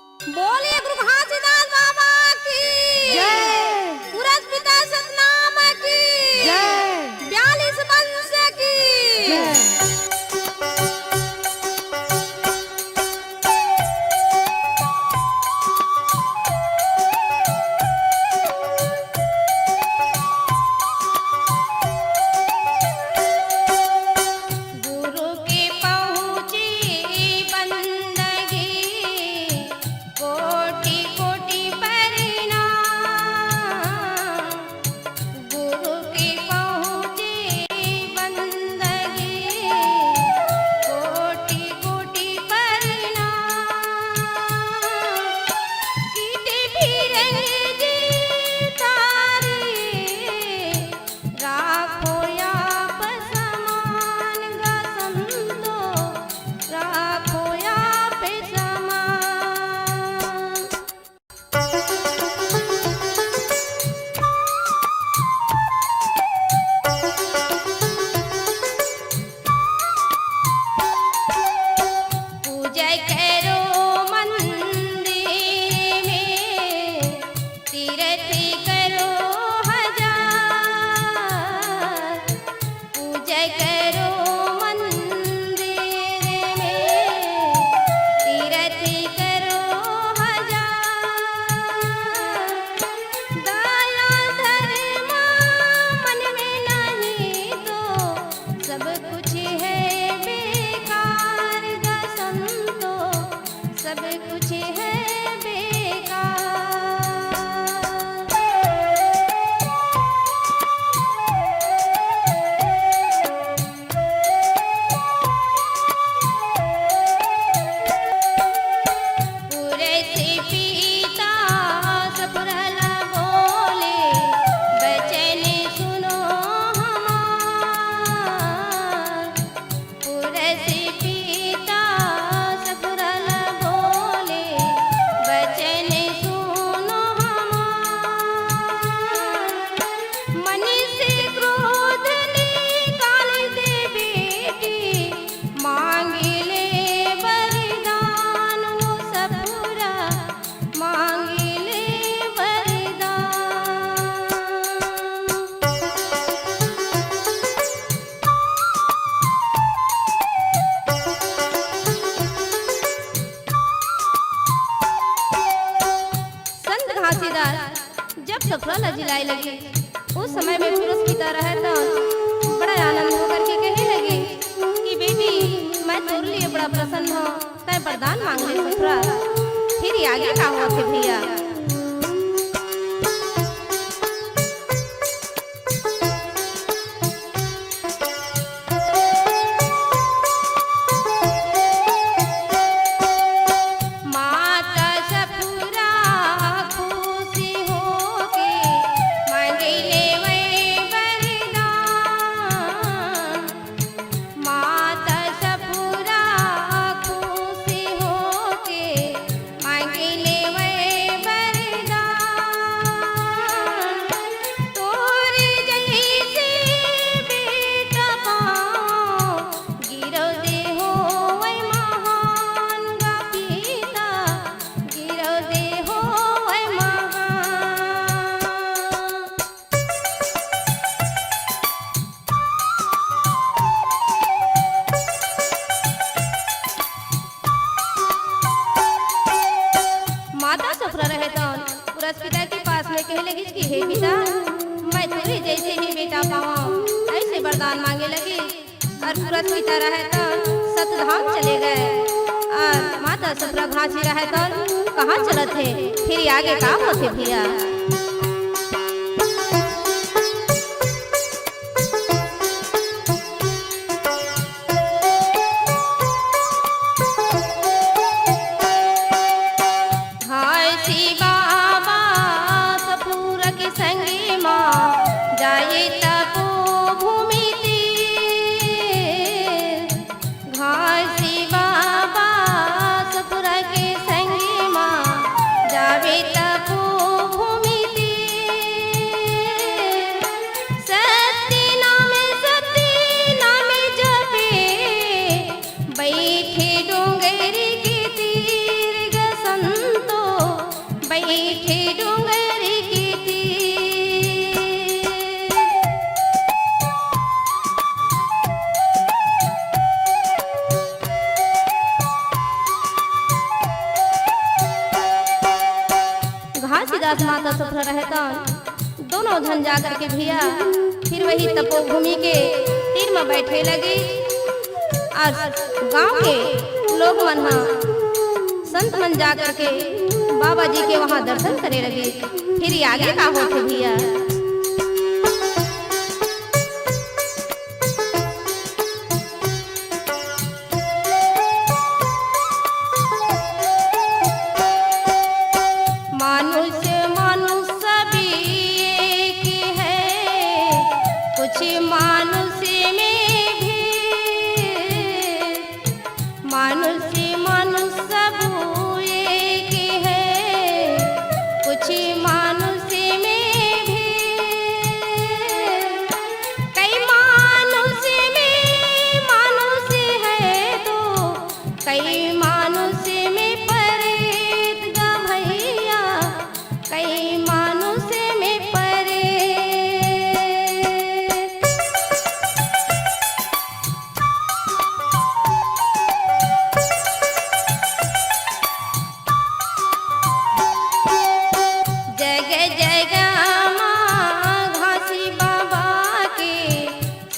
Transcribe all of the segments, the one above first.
बोलिए गुरु घासीदास बाबा की जय। पूरज पिता सतनाम की जय। 42 वंश की जय। गुरु के पहुँची बंदगी कोटि कोटि प्रणाम। गुरु के पहुँची बंदगी कोटि कोटि प्रणाम। कीटे फिरंगी तारी राखो आप समान गा संतो राखो आप समान। पूजा करो मंदिर में तीर्थ करो हजार। पूजा करो मंदिर में तीर्थ करो हजार। दया धर्म मन में नहीं तो सब कुछ है बेकार गा संतो सब कुछ है बेकार। पूरे से पीता सफरला बोले बचन सुनो हमार। पूरे से पीता सफरला बोले बचन सुनो हमार। मन से क्रोध निकाल दे बेटी मांग ले वरदान वो सपूरा मांग ले वरदान। संत घासीदास जब सफरला जिलाए लगे उस समय में पुरुष पिता रहता बड़ा आनंद होकर के कहे लगे कि बेटी मैं तोर लिए बड़ा प्रसन्न हूँ तय वरदान मांग ले सफरा। फिर ये आगे का हुआ थे भैया। माता सफुरा खुशी होके मांगे ले वही वरदान। माता सफुरा खुशी होके मांगे ले वही वरदान। तोरी जैसे बेटा पाओ गिरो दे हो वही महान गा पिता गिरो दे हो वही महान। माता सफरा रहे तो पुरस पिता के पास में कहे लगी कि हे पिता मैं तेरे जैसे ही बेटा पाऊँ ऐसे वरदान मांगे लगी। और पुरस पिता रहे तो सतधाम चले गए और माता सफरा घासी रहे तो कहाँ चलत थे। फिर ये आगे का होते भैया। घासी बाबा सपूर के संगी माँ जाए तपो भूमि तीर। घासी बाबा सपूर के संगी माँ जावे तपो भूमि तुलसीदास माता सुथरा रहता दोनों धन जाकर के भैया फिर वही तपोभूमि के तीर में बैठे लगे और गांव के लोग मन संत मन जाकर के बाबा जी के वहां दर्शन करे लगे। फिर आगे का होते भैया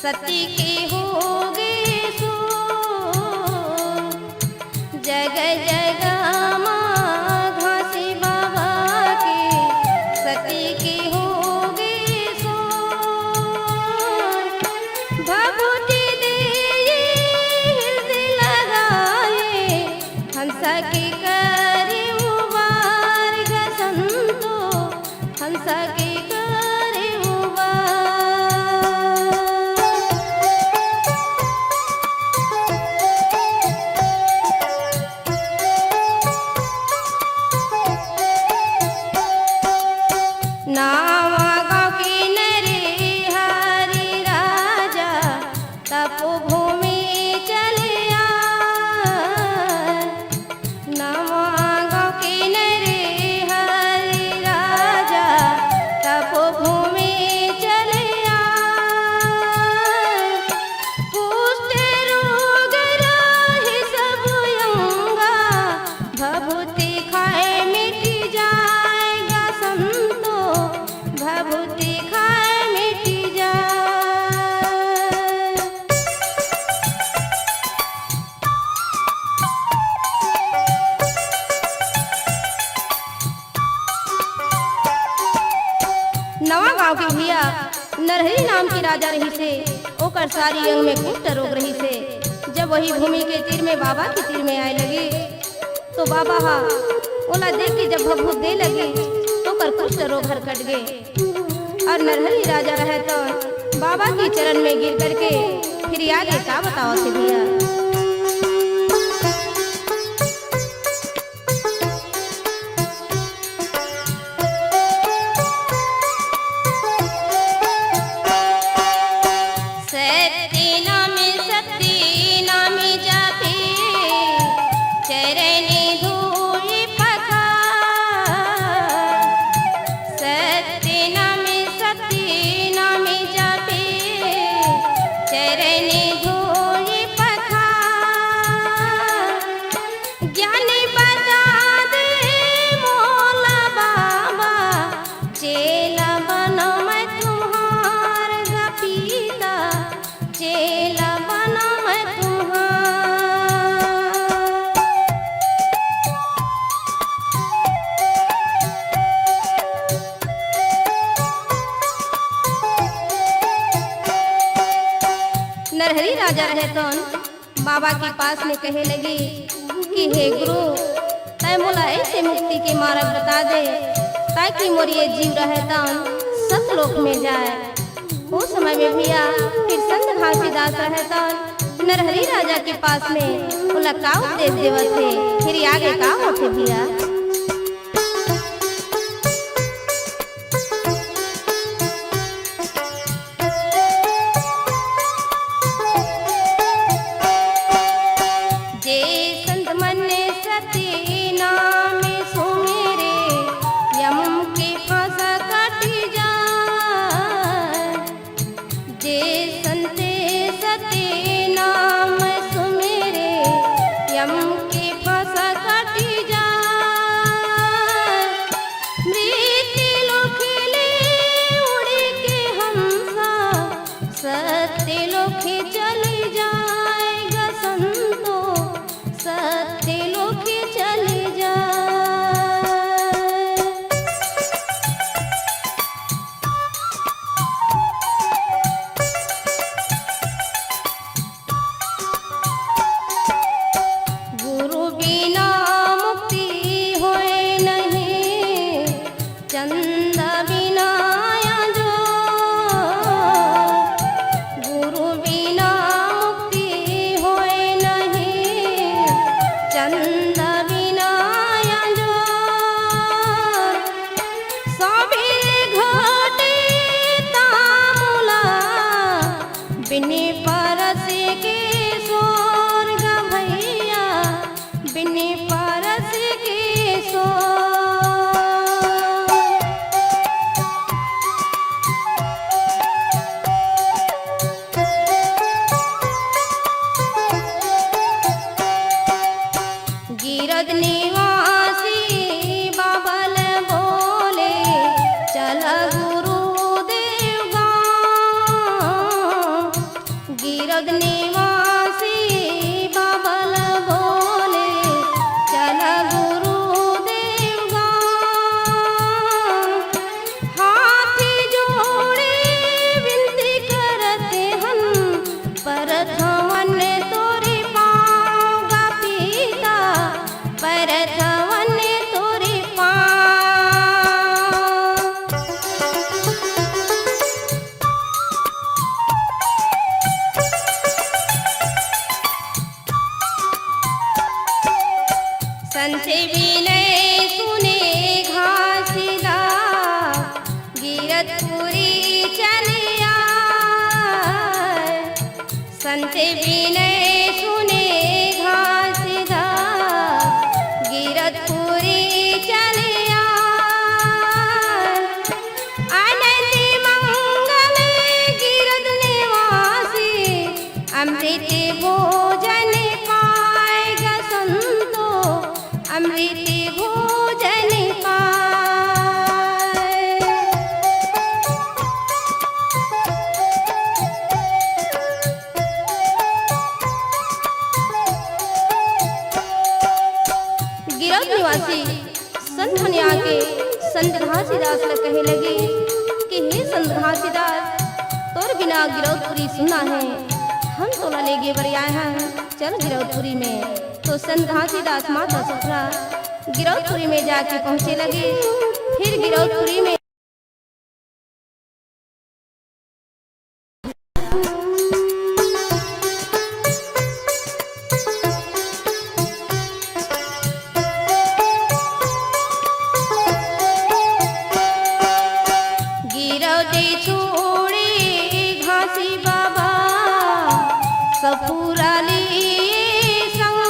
सती के होगे सो जगह जगह माँ घासी बाबा के सती के होगे सो भभूति दे हृदय लगाए हंसा के करे उबार ग संतो हंसा के करे उबार। नावा गाँव की नरे हरि राजा तपोभूमि चले आए। नावा गाँव की नरे हरि राजा तपोभूमि चले आए। कुष्ठ रोग रहे सब अंगा भभूति खाए मिट जाएगा संतो भभूति खाए मिट जाए। नवा गांव के भैया नरहरी नाम की राजा रही से ओकर सारी अंग में कुष्ठ रोग रही से। जब वही भूमि के तीर में बाबा के तीर में आए लगे तो बाबा हा ओला देख के जब भभूत दे लगे तो कर कुष्ठ रोग हर कट गए और नरहरी राजा रहे तो बाबा के चरण में गिर करके फिर आगे का बताओ से भैया। नरहरी राजा रहे तो बाबा के पास में कहे लगी कि हे गुरु तय मोला ऐसे मुक्ति के मार्ग बता दे ताकि मोर ये जीव रहे तन सतलोक में जाए। उस समय में भैया फिर संत घासीदास रहे तन नरहरी राजा के पास में बोला का उपदेश देवत थे फिर आगे का होते भैया। जा परस के सोर गा भैया, बिने परस के सोर। गिरद निवासी बाबल बोले, चल गुरुदेव गाँव। गिरद निवासी बाबल बोले, चल गुरुदेव गाँव। हाथ जोड़े विनती करते हम, परथवन तोरे पाँव गा पीता, परथवन तोरे पाँव। संत विनय सुने घासीदा, गिरदपुरी चले आए। संत विनय सुने घासीदा, गिरदपुरी चले आए। अनंत मंगल गिरद निवासी, अमृत भोजन पाएगा संतो, अमृत भोजन पाए। गिरद निवासी संत होने आके संत घासीदास से कहे लगे कि हे संत घासीदास, तोर बिना गिरौदपुरी सुना है, हम तोला लेगे बरियाए हैं, चल गिरौदपुरी में। तो संत घासीदास माता सुथरा गिरौदपुरी में जाके पहुँचे लगे। फिर गिरौदपुरी में गिरौदे छोड़े घासी बाबा, सपूरा लिए संग।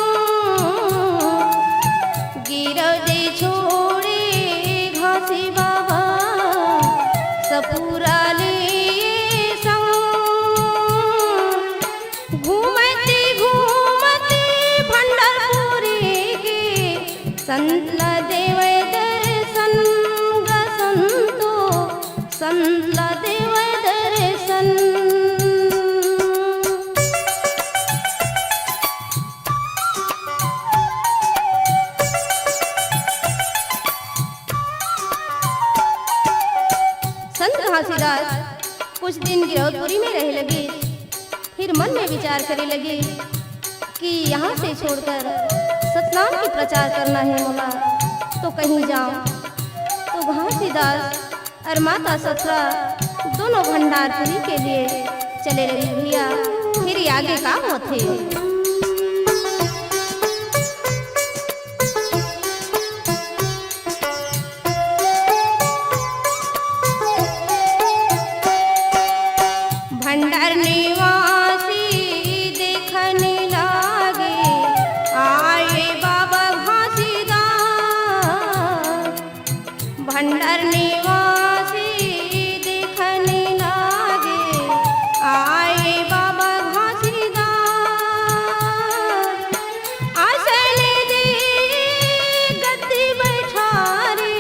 गिरौदे छोड़े घासी बाबा, सपूरा लिए संग। घूमते घूमते भंडारपुरी के, संत ला देव दर्शन गा संतो, संत ला देव दर्शन। संत घासीदास कुछ दिन गिरौदपुरी में रहे लगे। फिर मन में विचार करे लगे कि यहाँ से छोड़कर सतनाम की प्रचार करना है मोला, तो कहीं जाऊं। तो घासीदास और माता सतरा दोनों भंडारपुरी के लिए चले लगे भैया। फिर आगे काम होते। भंडार निवासी देखने लागे, आए बाबा घासीदास। भंडार निवासी देखने लागे, आए बाबा घासीदास। आसन दे गद्दी बैठा रे,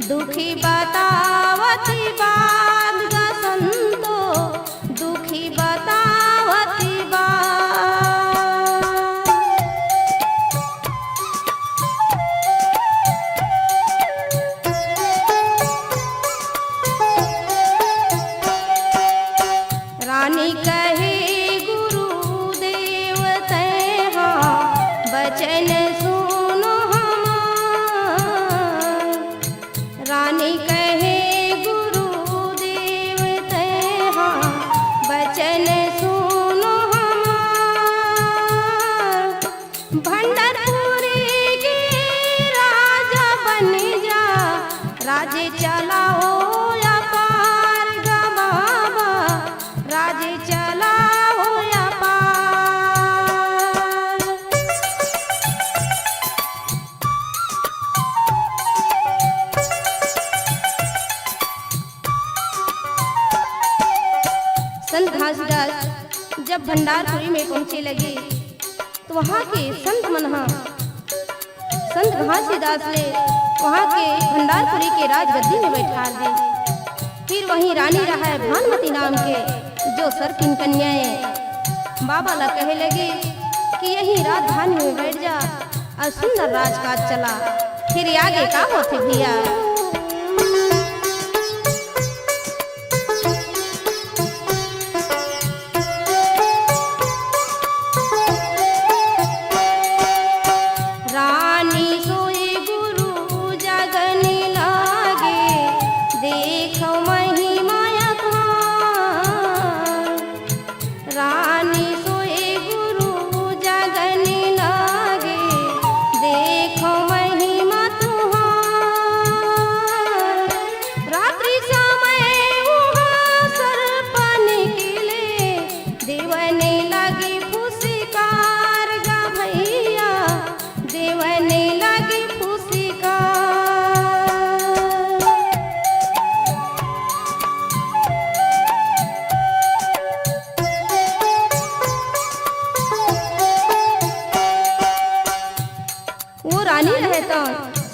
दुखी बतावती बात गा संतो, दुखी बतावती बात। रानी कहे गुरुदेव तैहा, बचन सुनो हमार। रानी कहे गुरुदेव तैहा, बचन सुनो हमार। भंडारपुरी के राजा बन जा, राजे चलाओ या पार गा बाबा, राजे चलाओ भंडारपुरी में पहुंचे लगे तो वहाँ के संत घासीदास ने वहाँ के भंडारपुरी के राजगद्दी में बैठा दे। फिर वहीं रानी रहा है भानुमती नाम के जो सर्पिन कन्याएं बाबा ला कहे लगे कि यही राजधानी में बैठ जा और सुंदर राजकाज चला। फिर आगे का होते भैया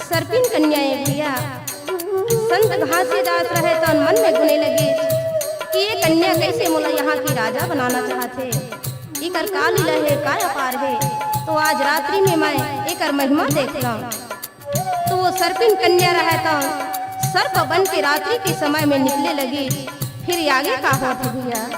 सर्पिन कन्याएं भैया संत घासीदास रहे तो मन में गुने लगे कि ये कन्या कैसे मोला यहाँ की राजा बनाना चाहते। इकर का लीला है का अपार है। तो आज रात्रि में मैं एकर महिमा देखता हूँ। तो वो सर्पिन कन्या रहे तो सर्प बन के रात्रि के समय में निकले लगी। फिर आगे का होता भैया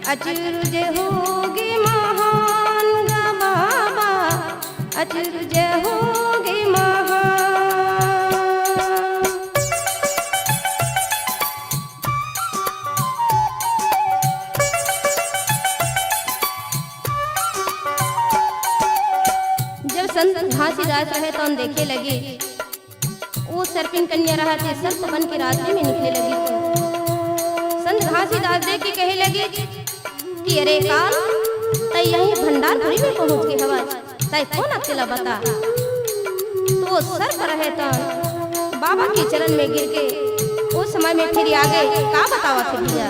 अचरज होगी महान गा बाबा अचरज होगी महान। जब संत घासीदास रहे तो हम देखे लगे वो सर्पिन कन्या रहा थे सर्प बन के रास्ते में निकले लगी। तो संत घासीदास देख के कहे लगे कि अरे काल तय यही भंडारपुरी में पहुंच के हवा तय कौन अकेला बता। तो वो सर्प रहे तो बाबा के चरण में गिर के उस समय में फिर आगे का बतावा थे भैया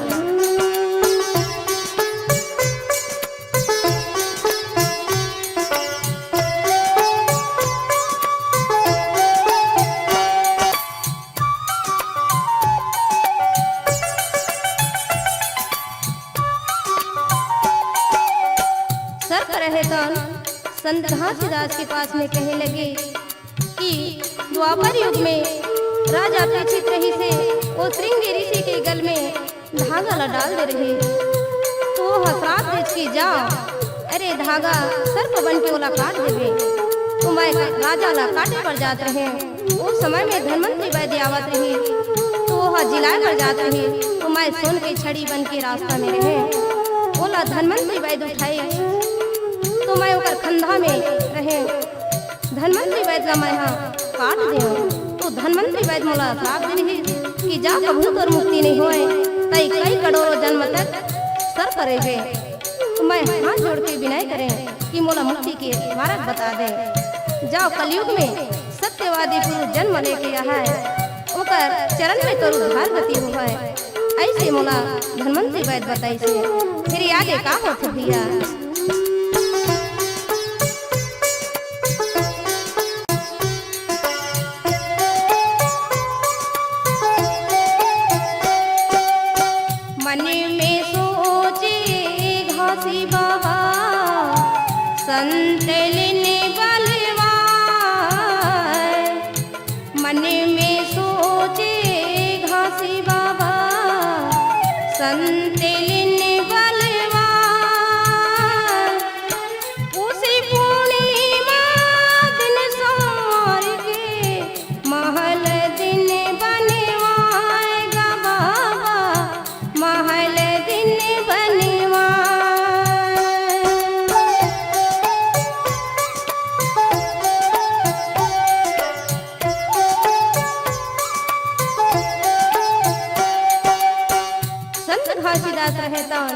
संत घासीदास के पास में कहे लगे कि द्वापर युग में राजा अपेक्षित रही से वो श्रृंगी ऋषि के गल में धागा ला डाल दे रहे। तो हसरात देख के जाओ अरे धागा सर्प बन के ओला काट देवे। तो मैं राजा ला काटे पर जात रहे। उस समय में धनवंतरी वैद्य आवत रही तो वह जिलाए पर जात रही। तो मैं सोन के छड़ी बन के रास्ता में रहे। ओला धनवंतरी वैद्य उठाई तो मैं ओकर खंधा में रहे। धनवंतरी वैद्य मैं हाँ काट दे। तो धनवंतरी वैद्य मोला श्राप दे रही कि जा कभू तोर मुक्ति नहीं होए तई कई करोड़ों जन्म तक सर करेगे। तो मैं हाथ जोड़ के विनय करें कि मोला मुक्ति के मार्ग बता दे। जाओ कलयुग में सत्यवादी पुरुष जन्म लेके है ओकर चरण में तोर उद्धार गति हुआ है। ऐसे मोला धनवंतरी वैद्य बताई से। फिर आगे का होता भैया संत लेने बलवान मन में सोचे घासी बाबा संत लेने बलवान उसी पूर्णिमा दिन सोर के महल दिन बने घासीदास रहे तौन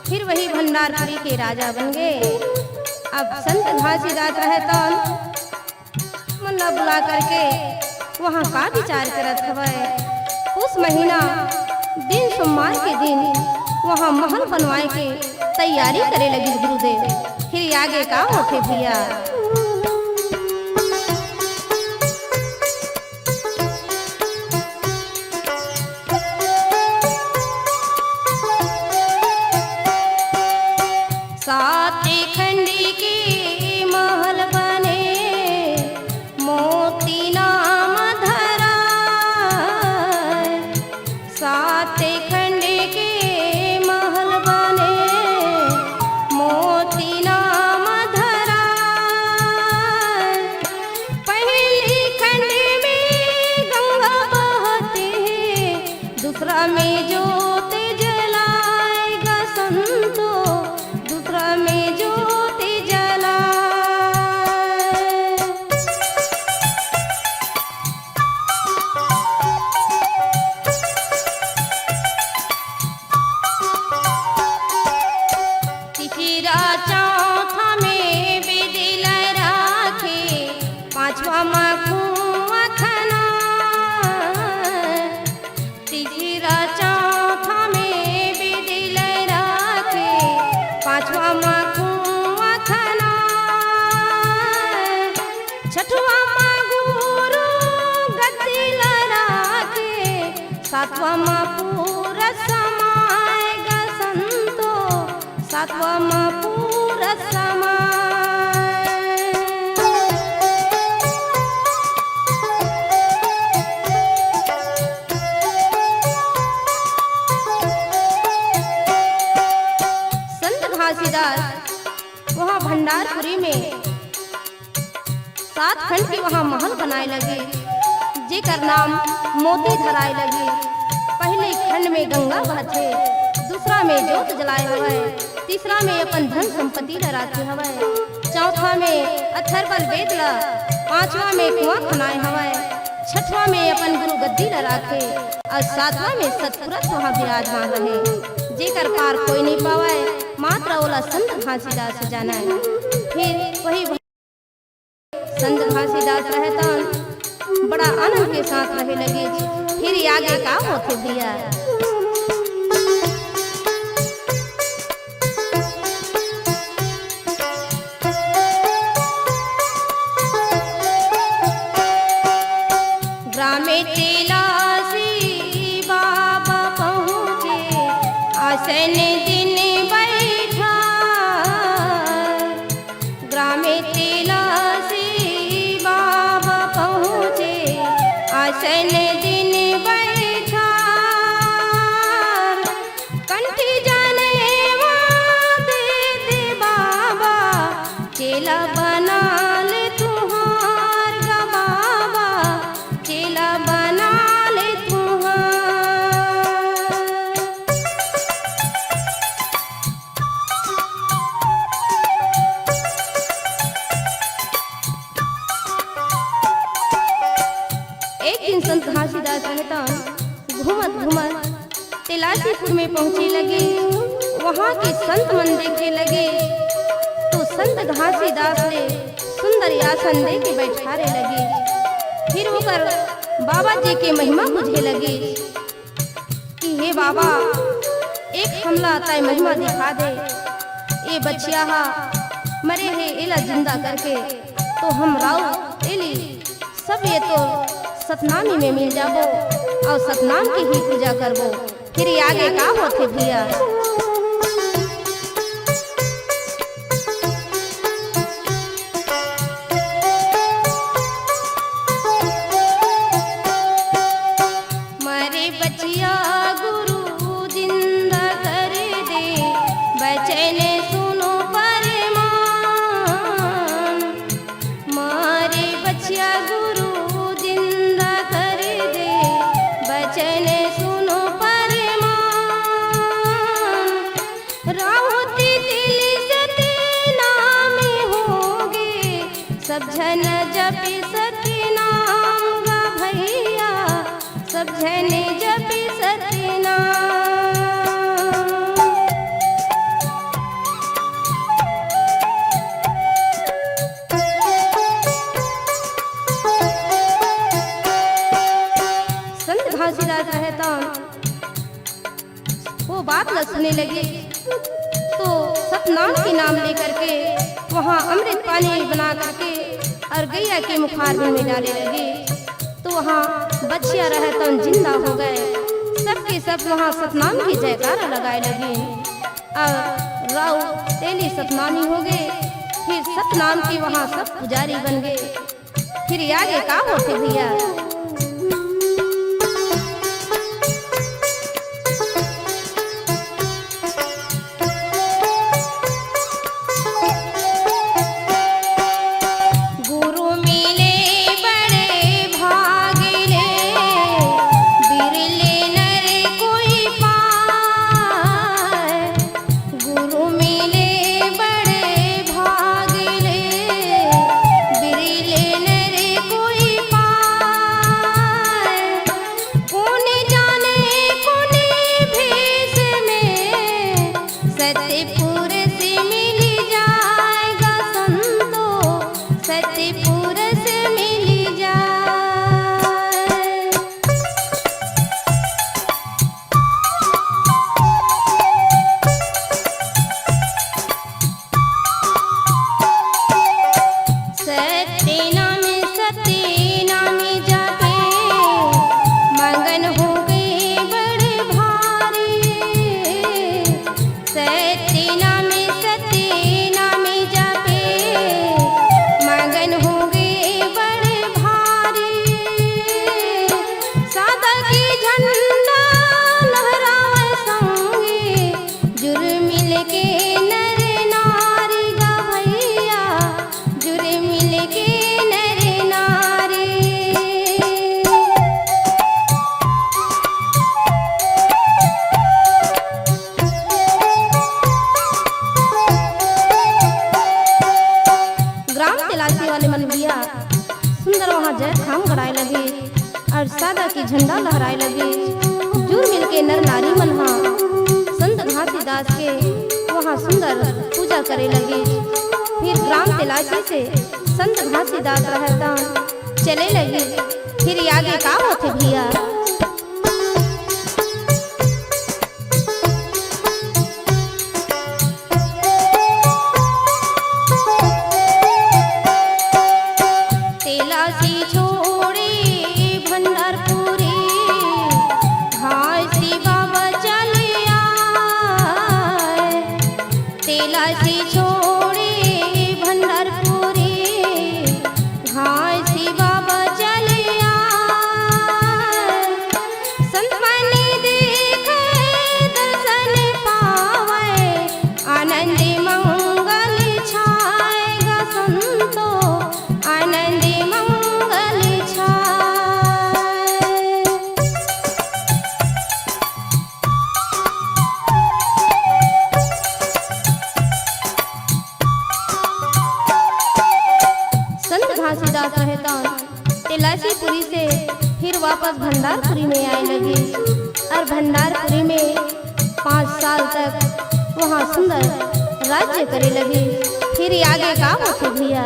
फिर वही भंडारपुरी के राजा बन गए। अब संत घासीदास रहे तौन मुन्ना बुला करके वहाँ का विचार करत हवै। उस महीना दिन सोमवार के दिन वहाँ महल बनवाए के तैयारी करे लगी गुरुदेव। फिर आगे का होते भैया। सात खंडी के महल बने मोती नाम धरा। सात खंडी के महल बने मोती नाम धरा। पहली खंडी में गंगा बहते दूसरा में ज्योत जलाएगा संतो। दूसरा में ज्योति जलाए। तीसरा चौथा में बिदिल राखे पांचवा मखुआ खना। तीसरा चौथा में बिदिल राखे पांचवा मखुआ खना। छठवा गुरु गद्दी राखे सातवा पूरा समाएगा संतो। सातवा पूरा समाए। संत घासीदास वहाँ भंडारपुरी में 7 खंड के वहाँ महल बनाए लगे जेकर नाम मोती धराए लगे। पहले खंड में गंगा बहते दूसरा में ज्योत जलाए हवै। तीसरा में अपन धन संपत्ति लराते हवै। चौथा में अथर्वण वेद ला। पांचवा में कुआं खनाए हवै। छठवा में अपन गुरु गद्दी लराखे और सातवां में सतपुरुष वहाँ विराजमान रहे जेकर पार कोई नहीं पावे मात्र ओला संत घासीदास जाना है। फिर वही संत घासीदास रहता बड़ा आनंद के साथ रहे लगे। फिर आगे का होते दिया। ग्रामे तेलासी बाबा पहुँचे आसन दिन बैठा। ग्रामे तेलासी बाबा पहुँचे आसन दिन बैठा। कंठी जाने दे दे बाबा चेला बना ले तुहार गा बाबा चेला बना ले तुहार। एक दिन संत घासीदास रहता घूमत घूमत तिलासीपुर में पहुंचे लगे। वहाँ के संत मन देखे लगे तो संत घासीदास ने सुंदर आसन दे के बैठारे लगे। फिर होकर बाबा जी के महिमा बुझे लगे कि हे बाबा एक हमला तय महिमा दिखा दे। ये बच्चिया मरे है एला जिंदा करके तो हम राव एली सब ये तो सतनामी में मिल जाबो और सतनाम की ही पूजा करबो। फिर आगे का होते भैया। मरे बचिया गुरु जिंदा कर दे बचन सुनो परमान। मारे बचिया गुरु जिंदा कर दे बचन सुनो परमान। राहुति दिल सती नाम होगे सब जन जपि सती नाम गा भैया सब जन जपि सती नाम। तो वो बात न सुनने लगी तो सतनाम की नाम लेकर के वहाँ अमृत पानी बना करके और गैया के मुखारबिन में डाले लगे। तो वहाँ बच्चिया रहे तो जिंदा हो गए। सबके सब वहाँ सतनाम की जयकारा लगाए लगे और राव तेली सतनामी हो गए। फिर सतनाम के वहाँ सब पुजारी बन गए। फिर आगे का होते भैया और सादा की झंडा लहराए लगे। जुर मिल के नर नारी मनहा संत घासीदास के वहाँ सुंदर पूजा करे लगे। फिर ग्राम तिलासी से संत घासीदास रहता चले लगे। फिर आगे का होते भैया तिलासीपुरी से फिर वापस भंडारपुरी में आए लगे। और भंडारपुरी में 5 साल तक वहाँ सुंदर राज्य करे लगे। फिर आगे का होते भैया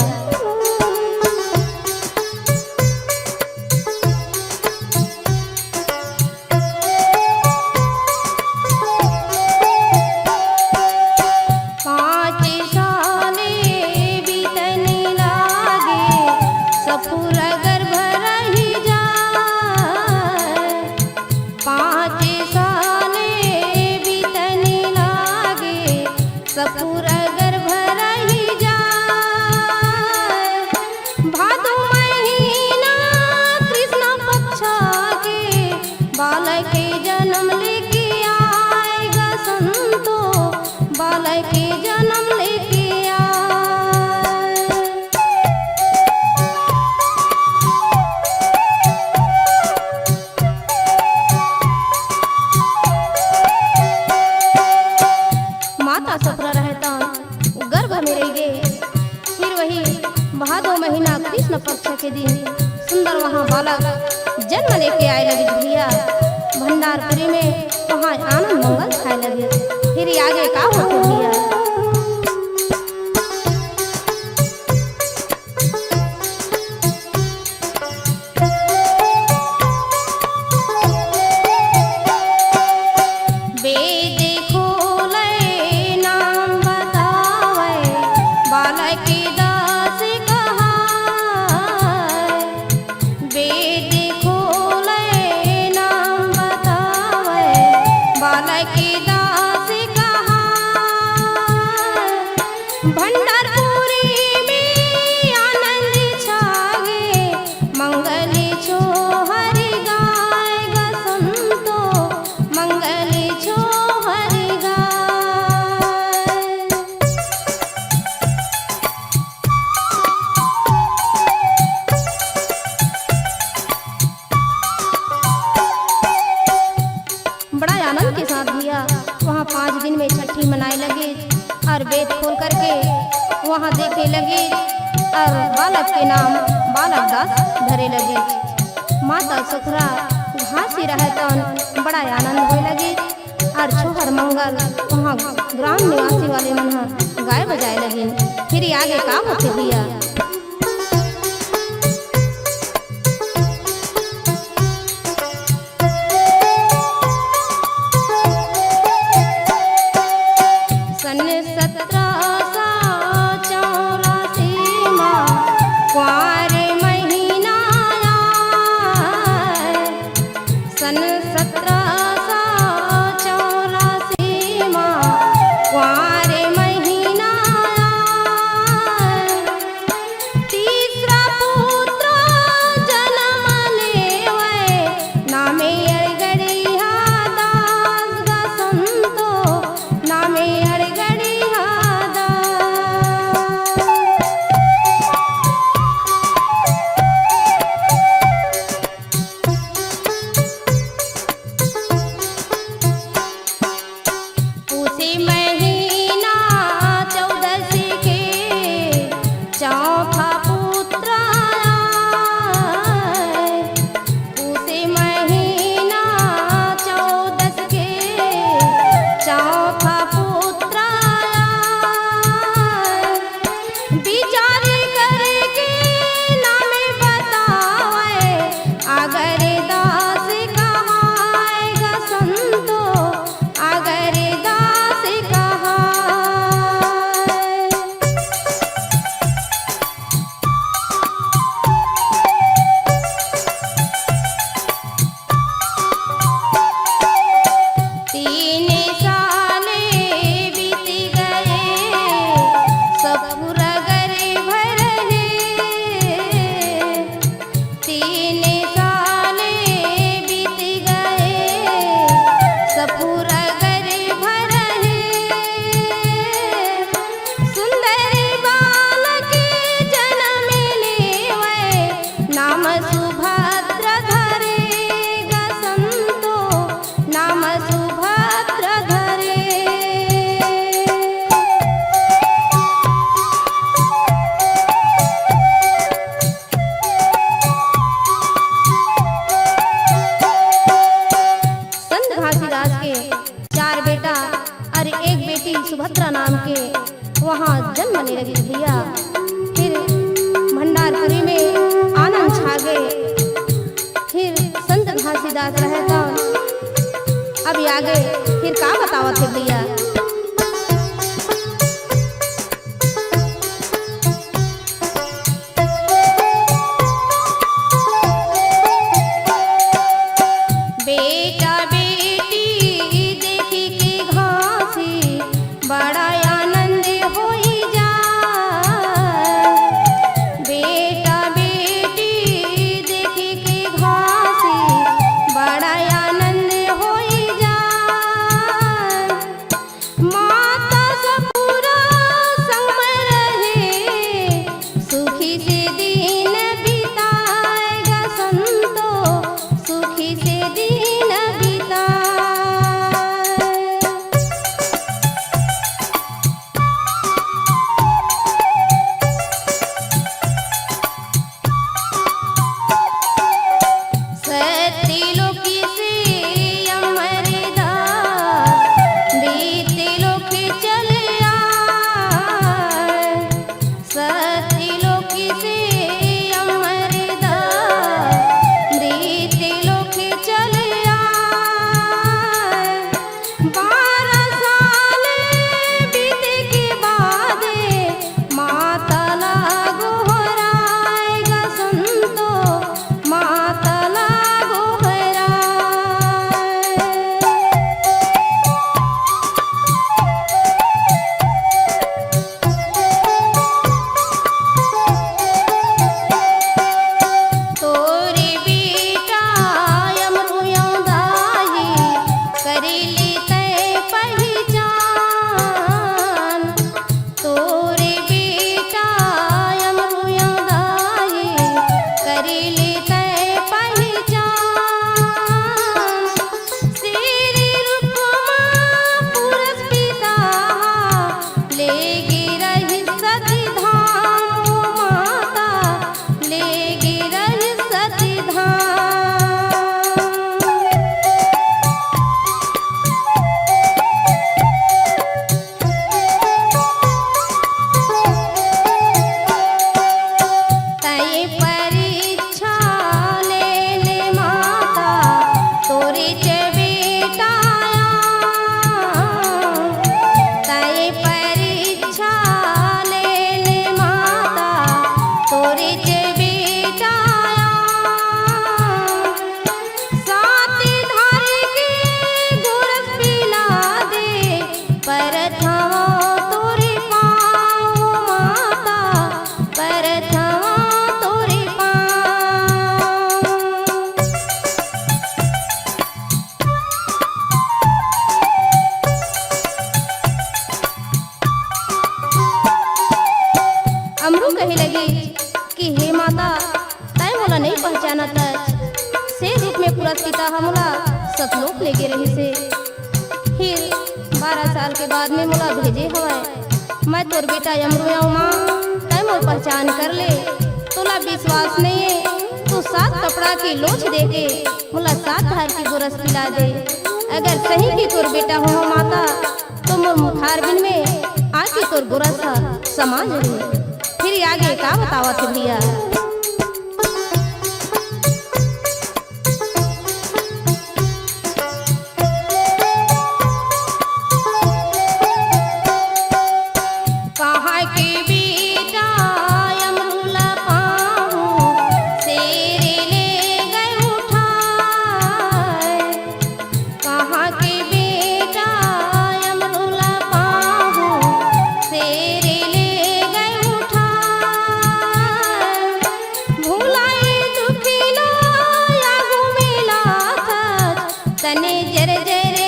कृष्ण पक्ष के दिन सुंदर वहाँ बालक जन्म लेके आए लगे भैया। भंडारपुरी में वहाँ आनंद मंगल खाए लगे। फिर आगे का होते भैया आनंद के साथ भैया वहाँ 5 दिन में छठी मनाए लगे और वेद खोल करके वहाँ देखे लगे और बालक के नाम बालक दास धरे लगे। माता सुखरा घासी रहे तो बड़ा आनंद होए लगे और छोहर मंगल वहाँ ग्राम निवासी वाले मन गाय बजाए लगे। फिर आगे का होते भैया सुभद्रा नाम के वहाँ जन्म लेने लगी भैया। फिर भंडारपुरी में आनंद छा गए। फिर संत घासीदास रहे तो अभी आगे फिर का बतावत है भैया। पुरस्किता हमला सतलोक ले गे रही से। फिर 12 साल के बाद में मोला भेजे हवाए मैं तोर बेटा यमरू माँ तय मोर पहचान कर ले। तोला विश्वास नहीं है तो 7 कपड़ा की लोच दे के मोला 7 धार की गोरस पिला दे। अगर सही की तोर बेटा हो माता तो मोर मुखार बिन में आके तोर गोरस समा जरूर। फिर आगे का बतावत है भैया। तने जर जर